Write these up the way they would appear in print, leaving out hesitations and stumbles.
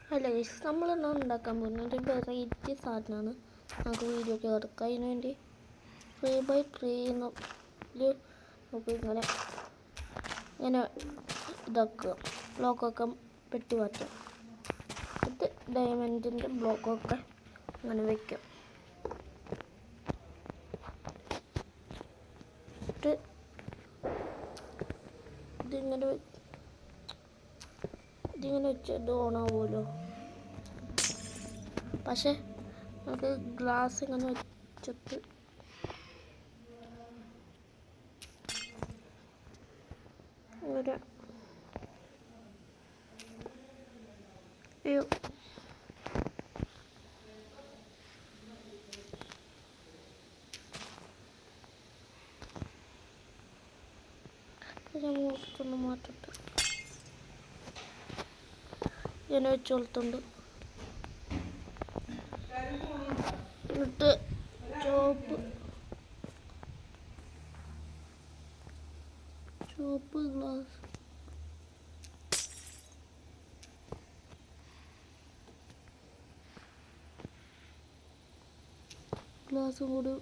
Hello guys, നമ്മളെന്നാ ഉണ്ടാക്കാൻ പോകുന്നത് ഒരു വെറൈറ്റി സാധനമാണ്. നമുക്ക് വീഡിയോ കിടക്കാം. അതിന് വേണ്ടി 3x3 നമുക്ക് ഇങ്ങനെ ഇതാക്കുക, ബ്ലോക്കൊക്കെ പെട്ടി മാറ്റാം. ഇത് ഡയമണ്ടിൻ്റെ ബ്ലോക്കൊക്കെ അങ്ങനെ വയ്ക്കാം. ഇതിങ്ങനെ വെച്ചത് ഓണാവുമല്ലോ. പക്ഷെ നമുക്ക് ഗ്ലാസ് ഇങ്ങനെ വെച്ചിട്ട് മൂത്തൊന്ന് മാറ്റട്ടെ. ഇങ്ങനെ വെച്ച് കൊടുത്തുണ്ട്. എന്നിട്ട് ചുവപ്പ് ഗ്ലാസും കൂടി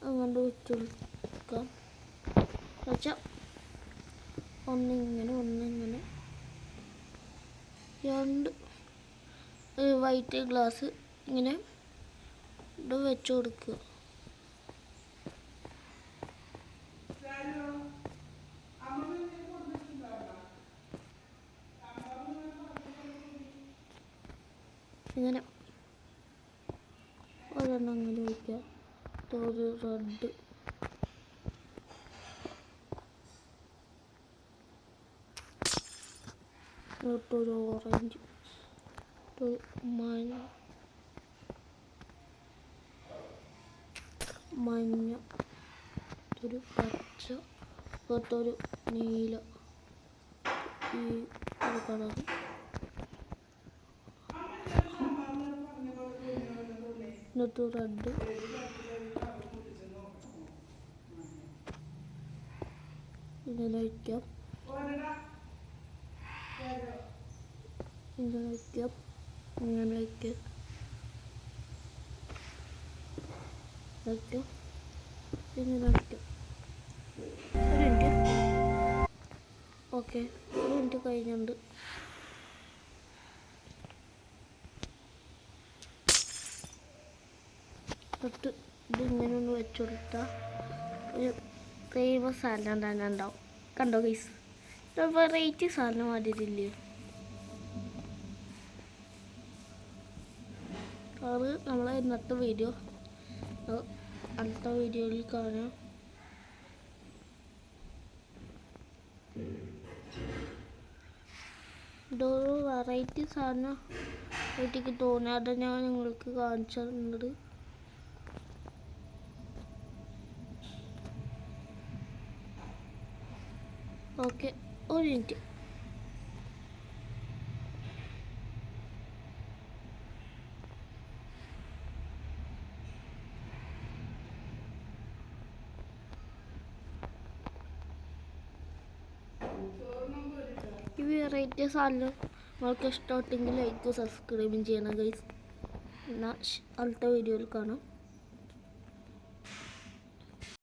അങ്ങോട്ട് വെച്ച് കൊടുക്കാം. വെച്ചാൽ ഒന്നിങ്ങനെ രണ്ട് വൈറ്റ് ഗ്ലാസ് ഇങ്ങനെ വെച്ച് കൊടുക്കുക. ഇങ്ങനെ ഒരെണ്ണം അങ്ങനെ വയ്ക്കുക. ഒരു റെഡ്, ഒരു ഓറഞ്ച്, ഒരു മഞ്ഞ, ഒരു പച്ച, ഒരു നീല, ഈ ഒരു കളർ, എന്നിട്ട് റെഡ്, ഇങ്ങനെ വയ്ക്കാം. ഇങ്ങനെ വയ്ക്കാം. ഇങ്ങനെ വയ്ക്കാം. ഇങ്ങനെ വയ്ക്കാം. ഒരു മിനിറ്റ്. ഓക്കെ, ഒരു മിനിറ്റ് കഴിഞ്ഞുണ്ട്. എന്നിട്ട് ഇതിങ്ങനെ ഒന്ന് വെച്ച് കൊടുത്താൽ ഒരു ഫേമസ് സാധനം തന്നെ ഉണ്ടാവും. കണ്ടോ ഗൈസ്, വെറൈറ്റി സാധനം മാതിരില്ലേ? അത് നമ്മളെ ഇന്നത്തെ വീഡിയോ. അടുത്ത വീഡിയോയിൽ കാണാം. ഇതൊരു വെറൈറ്റി സാധനം വീട്ടിലേക്ക് തോന്നാതെ ഞാൻ നിങ്ങൾക്ക് കാണിച്ചു തന്നത്. ഓക്കെ, ഒരു മിനിറ്റ്. ഈ വെറൈറ്റി സാധനം നിങ്ങൾക്ക് ഇഷ്ടപ്പെട്ടെങ്കിൽ ലൈക്ക് സബ്സ്ക്രൈബും ചെയ്യണം ഗൈസ്. എന്നാൽ അടുത്ത വീഡിയോയിൽ കാണാം.